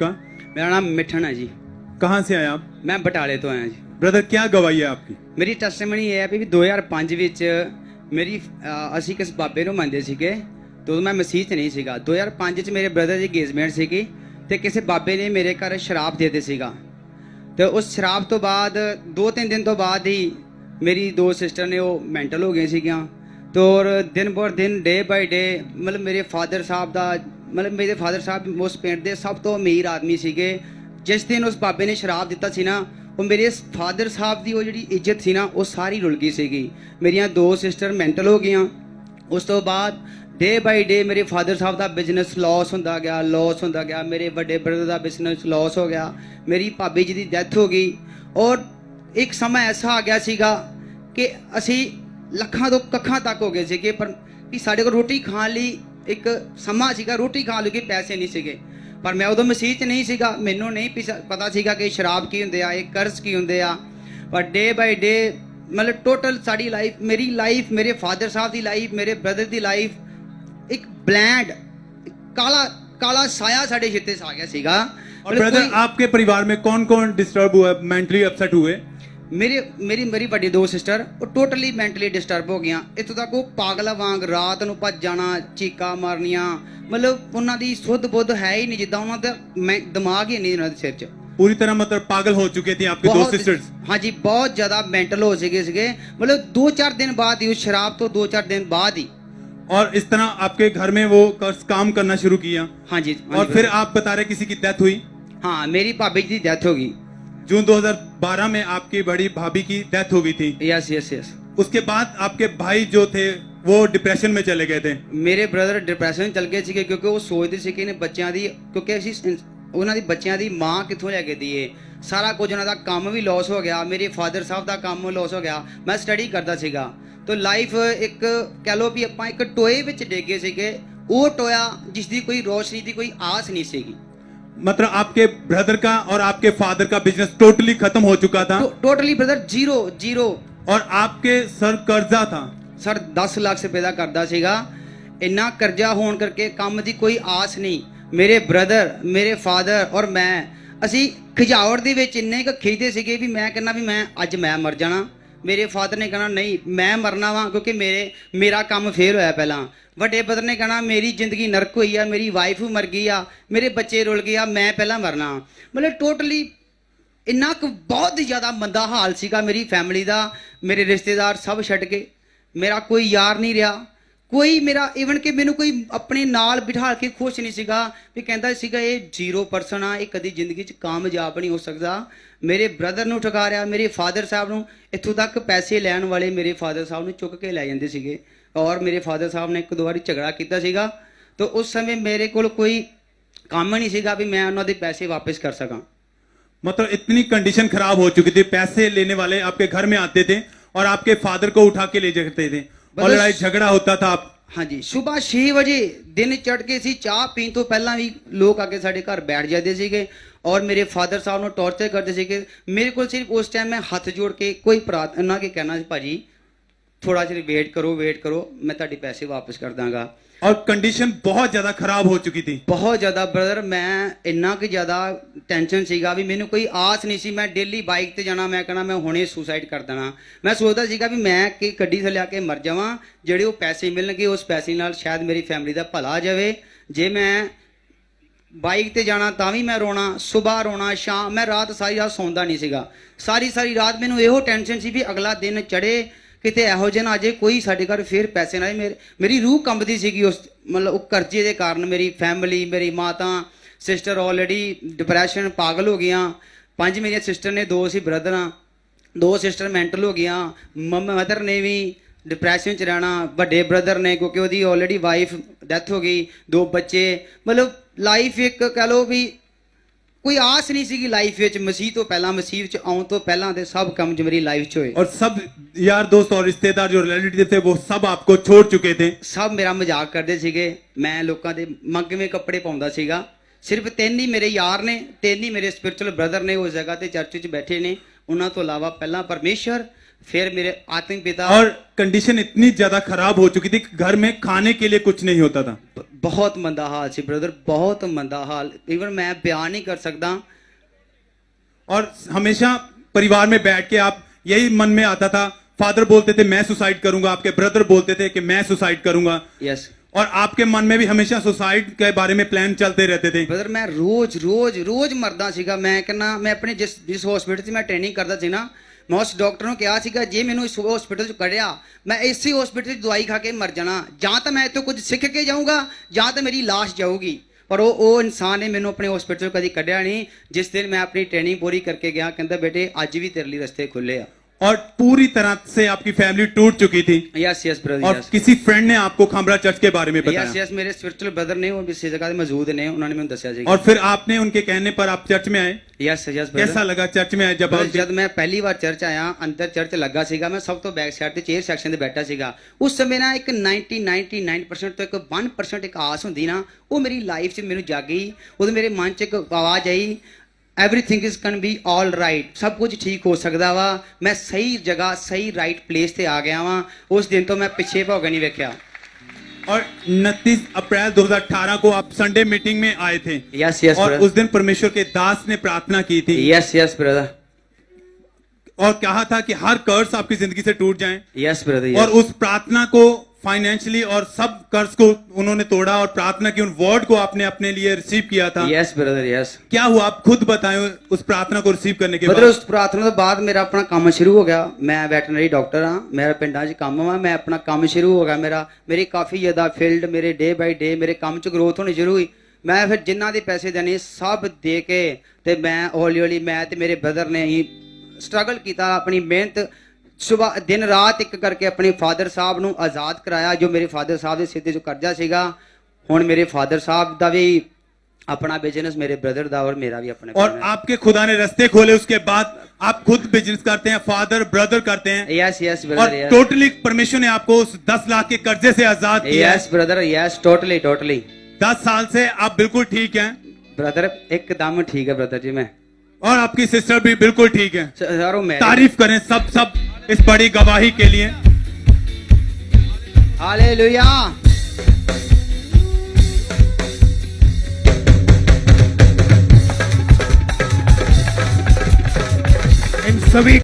आपका? मेरा नाम मिठन है जी। कहाँ से आए आप? मैं बटाले तो आया जी। ब्रदर क्या गवाही है आपकी? ਮੇਰੀ ਟੈਸਟੀਮਨੀ ਇਹ ਹੈ ਵੀ 2005 ਵਿੱਚ ਮੇਰੀ ਅਸੀਂ ਕਿਸ ਬਾਬੇ ਨੂੰ ਮੰਨਦੇ ਸੀਗੇ ਤੇ ਉਦੋਂ ਮੈਂ ਮਸੀਹ 'ਚ ਨਹੀਂ ਸੀਗਾ। 2005 ਚ ਮੇਰੇ ਬ੍ਰਦਰ ਦੀ ਇੰਗੇਜਮੈਂਟ ਸੀਗੀ ਤੇ ਕਿਸੇ ਬਾਬੇ ਨੇ ਮੇਰੇ ਘਰ ਸ਼ਰਾਬ ਦੇ ਦਿੱਤੀ ਸੀਗਾ ਤੇ ਉਸ ਸ਼ਰਾਬ ਤੋਂ ਬਾਅਦ 2-3 ਦਿਨ ਤੋਂ ਬਾਅਦ ਹੀ ਮੇਰੀ ਦੋ ਸਿਸਟਰ ਨੇ ਉਹ ਮੈਂਟਲ ਹੋ ਗਏ ਸੀਗੀਆਂ ਤੇ ਔਰ ਦਿਨ ਬਰ ਦਿਨ ਡੇ ਬਾਈ ਡੇ ਮਤਲਬ ਮੇਰੇ ਫਾਦਰ ਸਾਹਿਬ ਦਾ ਮਤਲਬ ਮੇਰੇ ਫਾਦਰ ਸਾਹਿਬ ਉਸ ਪਿੰਡ ਦੇ ਸਭ ਤੋਂ ਅਮੀਰ ਆਦਮੀ ਸੀਗੇ। ਜਿਸ ਦਿਨ ਉਸ ਬਾਬੇ ਨੇ ਸ਼ਰਾਬ ਦਿੱਤਾ ਸੀ ਨਾ ਉਹ ਮੇਰੇ ਫਾਦਰ ਸਾਹਿਬ ਦੀ ਉਹ ਜਿਹੜੀ ਇੱਜ਼ਤ ਸੀ ਨਾ ਉਹ ਸਾਰੀ ਰੁਲ ਗਈ ਸੀਗੀ। ਮੇਰੀਆਂ ਦੋ ਸਿਸਟਰ ਮੈਂਟਲ ਹੋ ਗਈਆਂ। ਉਸ ਤੋਂ ਬਾਅਦ ਡੇ ਬਾਈ ਡੇ ਮੇਰੇ ਫਾਦਰ ਸਾਹਿਬ ਦਾ ਬਿਜ਼ਨਸ ਲਾਸ ਹੁੰਦਾ ਗਿਆ ਮੇਰੇ ਵੱਡੇ ਬ੍ਰਦਰ ਦਾ ਬਿਜ਼ਨਸ ਲਾਸ ਹੋ ਗਿਆ। ਮੇਰੀ ਭਾਬੀ ਜੀ ਦੀ ਡੈਥ ਹੋ ਗਈ ਔਰ ਇੱਕ ਸਮਾਂ ਐਸਾ ਆ ਗਿਆ ਸੀਗਾ ਕਿ ਅਸੀਂ ਲੱਖਾਂ ਤੋਂ ਕੱਖਾਂ ਤੱਕ ਹੋ ਗਏ ਸੀਗੇ ਪਰ ਵੀ ਸਾਡੇ ਕੋਲ ਰੋਟੀ ਖਾਣ ਲਈ ਇੱਕ ਸਮਾਂ ਸੀਗਾ, ਰੋਟੀ ਖਾਣ ਲਈ ਪੈਸੇ ਨਹੀਂ ਸੀਗੇ। ਪਰ ਮੈਂ ਉਦੋਂ ਮਸੀਹ 'ਚ ਨਹੀਂ ਸੀਗਾ, ਮੈਨੂੰ ਨਹੀਂ ਪਤਾ ਸੀਗਾ ਕਿ ਸ਼ਰਾਬ ਕੀ ਹੁੰਦੇ ਆ, ਇਹ ਕਰਜ਼ ਕੀ ਹੁੰਦੇ ਆ। ਪਰ ਡੇ ਬਾਈ ਡੇ ਮਤਲਬ ਟੋਟਲ ਸਾਡੀ ਲਾਈਫ, ਮੇਰੀ ਲਾਈਫ, ਮੇਰੇ ਫਾਦਰ ਸਾਹਿਬ ਦੀ ਲਾਈਫ, ਮੇਰੇ ਬ੍ਰਦਰ ਦੀ ਲਾਈਫ ਇੱਕ ਬਲੈਂਡ काला साया साढ़े हिस्से से आ गया सीगा। और ब्रदर आपके परिवार में कौन कौन डिस्टर्ब हुआ, मेंटली अपसेट हुए? मेरी बड़ी दो सिस्टर वो टोटली मेंटली डिस्टर्ब हो गई। इतों तक वो पागल वांग रात नूं भज जाना, चीका मारनियां, मतलब उन्हां दी सुध बुध है ही नहीं, जिद्दां उन्हां दा दिमाग ही नहीं उन्हां दे सिर च। पूरी तरह मतलब पागल हो चुके थे आपके दो सिस्टर्स? हाँ जी, बहुत ज्यादा मेंटल हो चुके सीगे। मतलब 2-4 दिन बाद ही उस शराब तो 2-4 दिन बाद ही और इस तरह आपके घर में वो काम करना शुरू किया? हाँ जी। और फिर आप बता रहे किसी की डेथ हुई? हाँ, मेरी भाभी की डेथ हो गई। जून 2012 में आपकी बड़ी भाभी की डेथ हो गई थी। Yes yes yes. उसके बाद आपके भाई जो थे वो डिप्रेशन में चले गए थे। मेरे ब्रदर डिप्रेशन में चल गए थे क्योंकि वो सोचते थे कि इन्हें बच्चों की, क्योंकि ਅਸੀਂ ਉਹਨਾਂ ਦੀ ਬੱਚਿਆਂ ਦੀ ਮਾਂ ਕਿੱਥੋਂ ਲੈ ਕੇ ਦਈਏ। ਸਾਰਾ ਕੁਝ ਉਹਨਾਂ ਦਾ ਕੰਮ ਵੀ ਲਾਸ ਹੋ ਗਿਆ, ਮੇਰੇ ਫਾਦਰ ਸਾਹਿਬ ਦਾ ਕੰਮ ਲਾਸ ਹੋ ਗਿਆ। ਮੈਂ ਸਟੱਡੀ ਕਰਦਾ ਸੀਗਾ तो लाइफ एक कह लो भी ਆਪਾਂ ਇੱਕ ਟੋਏ ਵਿੱਚ ਡੇਗੇ ਸੀਗੇ। ਉਹ ਟੋਇਆ ਜਿਸ ਦੀ ਕੋਈ ਰੋਸ਼ਨੀ ਦੀ ਕੋਈ ਆਸ नहीं ਸੀਗੀ। मतलब आपके ब्रदर का और आपके फादर का बिजनेस टोटली खत्म हो चुका था? Totally brother zero. और आपके सर कर्जा था? सर 10 ਲੱਖ ਰੁਪਏ ਦਾ ਕਰਦਾ ਸੀਗਾ। ਇੰਨਾ ਕਰਜ਼ਾ ਹੋਣ ਕਰਕੇ ਕੰਮ ਦੀ ਕੋਈ ਆਸ ਨਹੀਂ। ਮੇਰੇ ਬ੍ਰਦਰ, ਮੇਰੇ ਫਾਦਰ ਔਰ ਮੈਂ ਅਸੀਂ ਖਿਜਾਵੜ ਦੇ ਵਿੱਚ ਇੰਨੇ ਕੁ ਖਿਜਦੇ ਸੀਗੇ ਵੀ ਮੈਂ ਕਹਿੰਦਾ ਵੀ ਮੈਂ ਅੱਜ ਮੈਂ ਮਰ ਜਾਣਾ। ਮੇਰੇ ਫਾਦਰ ਨੇ ਕਹਿਣਾ ਨਹੀਂ ਮੈਂ ਮਰਨਾ ਵਾ ਕਿਉਂਕਿ ਮੇਰਾ ਕੰਮ ਫੇਲ ਹੋਇਆ ਪਹਿਲਾਂ। ਵੱਡੇ ਬ੍ਰਦਰ ਨੇ ਕਹਿਣਾ ਮੇਰੀ ਜ਼ਿੰਦਗੀ ਨਰਕ ਹੋਈ ਆ, ਮੇਰੀ ਵਾਈਫ ਮਰ ਗਈ ਆ, ਮੇਰੇ ਬੱਚੇ ਰੁਲ ਗਏ ਆ, ਮੈਂ ਪਹਿਲਾਂ ਮਰਨਾ। ਮਤਲਬ ਟੋਟਲੀ ਇੰਨਾ ਕੁ ਬਹੁਤ ਜ਼ਿਆਦਾ ਮੰਦਾ ਹਾਲ ਸੀਗਾ ਮੇਰੀ ਫੈਮਿਲੀ ਦਾ। ਮੇਰੇ ਰਿਸ਼ਤੇਦਾਰ ਸਭ ਛੱਡ ਕੇ, ਮੇਰਾ ਕੋਈ ਯਾਰ ਨਹੀਂ ਰਿਹਾ, ਕੋਈ ਮੇਰਾ ਈਵਨ ਕਿ ਮੈਨੂੰ ਕੋਈ ਆਪਣੇ ਨਾਲ ਬਿਠਾ ਕੇ ਖੁਸ਼ ਨਹੀਂ ਸੀਗਾ ਵੀ ਕਹਿੰਦਾ ਸੀਗਾ ਇਹ 0% ਆ, ਇਹ ਕਦੀ ਜ਼ਿੰਦਗੀ 'ਚ ਕਾਮਯਾਬ ਨਹੀਂ ਹੋ ਸਕਦਾ। ਮੇਰੇ ਬ੍ਰਦਰ ਨੂੰ ਠਗਾ ਰਿਆ, ਮੇਰੇ ਫਾਦਰ ਸਾਹਿਬ ਨੂੰ, ਇੱਥੋਂ ਤੱਕ ਪੈਸੇ ਲੈਣ ਵਾਲੇ ਮੇਰੇ ਫਾਦਰ ਸਾਹਿਬ ਨੂੰ ਚੁੱਕ ਕੇ ਲੈ ਜਾਂਦੇ ਸੀਗੇ। ਔਰ ਮੇਰੇ ਫਾਦਰ ਸਾਹਿਬ ਨੇ 1-2 ਵਾਰੀ ਝਗੜਾ ਕੀਤਾ ਸੀਗਾ ਤਾਂ ਉਸ ਸਮੇਂ ਮੇਰੇ ਕੋਲ ਕੋਈ ਕੰਮ ਨਹੀਂ ਸੀਗਾ ਵੀ मैं ਉਹਨਾਂ ਦੇ ਪੈਸੇ वापस कर सका। मतलब इतनी कंडीशन खराब हो चुकी थी, पैसे लेने वाले आपके घर में आते थे और आपके फादर को उठा के ले जाते थे और लड़ाई झगड़ा होता था। आप हाँ जी, सुबह 6 ਵਜੇ दिन चढ़ के सी चाह पीन तो पहला भी लोग आके साढ़े घर बैठ जाते सीगे और मेरे फादर साहब ਨੂੰ टॉर्चर करते सीगे। मेरे को सिर्फ उस टाइम मैं हथ जोड़ के कोई प्रार्थना के कहना भाजी थोड़ा चिर वेट करो मैं ਤੁਹਾਡੇ पैसे वापस कर दांगा। और कंडीशन बहुत ज्यादा खराब हो चुकी थी? बहुत ज्यादा ब्रदर, मैं इन्ना कि ज्यादा टेंशन सीगा भी मैंने कोई आस नहीं सी। मैं डेली बाइक ते जाना, मैं कहना मैं हुणे सुसाइड कर देना। मैं सोचता सीगा भी मैं कि गड्डी थल्ले आके मर जावां, ਜਿਹੜੇ ਉਹ ਪੈਸੇ ਮਿਲਣਗੇ ਉਸ ਪੈਸੇ ਨਾਲ ਸ਼ਾਇਦ ਮੇਰੀ ਫੈਮਿਲੀ ਦਾ ਭਲਾ ਜਾਵੇ। ਜੇ ਮੈਂ ਬਾਈਕ ਤੇ ਜਾਣਾ ਤਾਂ ਵੀ ਮੈਂ ਰੋਣਾ, ਸਵੇਰ ਰੋਣਾ, ਸ਼ਾਮ ਮੈਂ ਰਾਤ ਸਾਰੀ ਰਾਤ ਸੌਂਦਾ ਨਹੀਂ ਸੀਗਾ। ਸਾਰੀ ਰਾਤ ਮੈਨੂੰ ਇਹੋ ਟੈਨਸ਼ਨ ਸੀ ਵੀ ਅਗਲਾ ਦਿਨ ਚੜੇ ਕਿਤੇ ਇਹੋ ਜਿਹਾ ਨਾ ਅਜੇ ਕੋਈ ਸਾਡੇ ਘਰ ਫੇਰ ਪੈਸੇ ਨਾ ਆਏ। ਮੇਰੀ ਰੂਹ ਕੰਬਦੀ ਸੀਗੀ ਉਸ ਮਤਲਬ ਉਹ ਕਰਜ਼ੇ ਦੇ ਕਾਰਨ। ਮੇਰੀ ਫੈਮਿਲੀ, ਮੇਰੀ ਮਾਤਾ, ਸਿਸਟਰ ਆਲਰੇਡੀ ਡਿਪਰੈਸ਼ਨ ਪਾਗਲ ਹੋ ਗਈਆਂ। 5 ਮੇਰੀਆਂ ਸਿਸਟਰ ਨੇ, 2 ਸੀ ਬ੍ਰਦਰ ਆ, 2 ਸਿਸਟਰ ਮੈਂਟਲ ਹੋ ਗਈਆਂ। ਮਦਰ ਨੇ ਵੀ ਡਿਪਰੈਸ਼ਨ 'ਚ ਰਹਿਣਾ। ਵੱਡੇ ਬ੍ਰਦਰ ਨੇ ਕਿਉਂਕਿ ਉਹਦੀ ਆਲਰੇਡੀ ਵਾਈਫ ਡੈਥ ਹੋ ਗਈ, 2 ਬੱਚੇ। ਮਤਲਬ ਲਾਈਫ ਇੱਕ ਕਹਿ ਲਓ ਵੀ कोई आस नहीं सी लाइफ विच। मसीह तो पहला, मसीह च आउण तो पहला दे सब काम जो मेरी लाइफ च होए। और सब यार दोस्त और रिश्तेदार जो रिलेटिव थे वो सब आपको छोड़ चुके थे? सब मेरा मजाक करते सीगे। मैं लोगों के मंगवे कपड़े पाउंदा सीगा। सिर्फ 3 ही मेरे यार ने, 3 ही मेरे स्पिरिचुअल ब्रदर ने उस जगह ते चर्च च बैठे ने। उन्हां तो इलावा पहला परमेश्वर फिर मेरे आत्मिक पिता और कंडीशन इतनी ज्यादा खराब हो चुकी थी कि घर में खाने के लिए कुछ नहीं होता था। बहुत मंदा हाल सी ब्रदर, बहुत मंदा हाल, इवन मैं बयान नहीं कर सकता। और हमेशा परिवार में बैठ के आप यही मन में आता था, फादर बोलते थे मैं सुसाइड करूंगा, आपके ब्रदर बोलते थे कि मैं सुसाइड करूंगा, यस और आपके मन में भी हमेशा सुसाइड के बारे में प्लान चलते रहते थे। ब्रदर मैं रोज रोज रोज मरदा सीगा। मैं कहना मैं अपने जिस हॉस्पिटल 'ਚ ਮੈਂ ਟ੍ਰੇਨਿੰਗ ਕਰਦਾ ਸੀ ਨਾ, ਮੈਂ ਉਸ ਡਾਕਟਰ ਨੂੰ ਕਿਹਾ ਸੀਗਾ ਜੇ ਮੈਨੂੰ ਇਸ ਹਸਪੀਟਲ 'ਚ ਕੱਢਿਆ ਮੈਂ ਇਸੇ ਹਸਪੀਟਲ 'ਚ ਦਵਾਈ ਖਾ ਕੇ ਮਰ ਜਾਣਾ, ਜਾਂ ਤਾਂ ਮੈਂ ਇੱਥੋਂ ਕੁਝ ਸਿੱਖ ਕੇ ਜਾਊਂਗਾ ਜਾਂ ਤਾਂ ਮੇਰੀ ਲਾਸ਼ ਜਾਊਗੀ। ਪਰ ਉਹ ਇਨਸਾਨ ਨੇ ਮੈਨੂੰ ਆਪਣੇ ਹਸਪੀਟਲ 'ਚੋਂ ਕਦੀ ਕੱਢਿਆ ਨਹੀਂ। ਜਿਸ ਦਿਨ ਮੈਂ ਆਪਣੀ ਟ੍ਰੇਨਿੰਗ ਪੂਰੀ ਕਰਕੇ ਗਿਆ ਕਹਿੰਦਾ ਬੇਟੇ ਅੱਜ ਵੀ ਤੇਰੇ ਲਈ ਰਸਤੇ ਖੁੱਲੇ ਆ। और पूरी तरह से आपकी फैमिली टूट चुकी थी। यस यस ब्रदर, और किसी फ्रेंड ने आपको खामरा चर्च के बारे में यस बताया। यस मेरे स्पिरिचुअल ब्रदर ने वो इस जगह मौजूद ने, उन्होंने मैंने दसिया जी। और फिर आपने उनके कहने पर आप चर्च में आए। यस यस कैसा लगा चर्च में आए जब आप? जब मैं पहली बार चर्च आया, अंदर चर्च लगा सीगा, मैं सब तो बैक साइड ते चेयर सैक्शन ते बैठा सीगा। उस समय ना एक 99% तो एक 1% एक आस हुंदी ना, वो मेरी लाइफ 'ਚ ਮੈਨੂੰ जागी। उदों मेरे मन 'ਚ एक आवाज आई, everything is can be all right, सब कुछ ठीक हो सकता वा। मैं सही जगह सही राइट प्लेस ते आ गया वा। उस दिन तो मैं पिछे भौग नहीं वेख्या। और 29 अप्रैल 2018 को आप संडे मीटिंग में आए थे। यस यस और उस दिन परमेश्वर के दास ने प्रार्थना की थी। यस यस ब्रदर, और कहा था कि हर कर्ज आपकी जिंदगी से टूट जाएं। यस ब्रदर, और उस प्रार्थना को फाइनेंशियली और सब कर्ज को उन्होंने तोड़ा और प्रार्थना की, उन वर्ड को आपने अपने लिए रिसीव किया था। Yes brother yes. क्या हुआ आप खुद बताएं उस प्रार्थना को रिसीव करने के ब्रदर बाद? उस प्रार्थना तो बाद मेरा अपना काम शुरू हो गया। मैं वैटरनरी डॉक्टर हाँ, मेरा पिंडा 'ਚ काम वा, मैं अपना काम शुरू हो गया। मेरी काफ़ी ज़्यादा फील्ड मेरे डे बाई डे मेरे काम 'ਚ ग्रोथ होनी शुरू हुई। मैं फिर जिन्ना दे पैसे देने सब दे के ते मैं हौली हौली मैं ते मेरे ब्रदर ने ही स्ट्रगल किया, अपनी मेहनत सुबह दिन रात एक करके अपने फादर साहब ਨੂੰ आज़ाद कराया। जो मेरे फादर साहब ਦੇ ਸਿਰ ਤੇ ਜੋ ਕਰਜ਼ਾ ਸੀਗਾ, ਹੁਣ ਮੇਰੇ फादर साहब ਦਾ भी अपना बिजनेस, मेरे ब्रदर दा और मेरा भी अपना। और आपके खुदा ने रास्ते खोले, उसके बाद आप खुद बिजनेस करते हैं, फादर ब्रदर करते हैं। यस यस और ब्रदर यस। टोटली परमेश्वर ने आपको उस 10 लाख के कर्जे से आजाद किया। Yes brother yes, totally totally. 10 साल से आप बिल्कुल ठीक हैं। ब्रदर एकदम ठीक है ब्रदर जी। मैं और आपकी सिस्टर भी बिल्कुल ठीक है। सर मैं तारीफ करें सब इस बड़ी गवाही के लिए। हालेलुया। इन सभी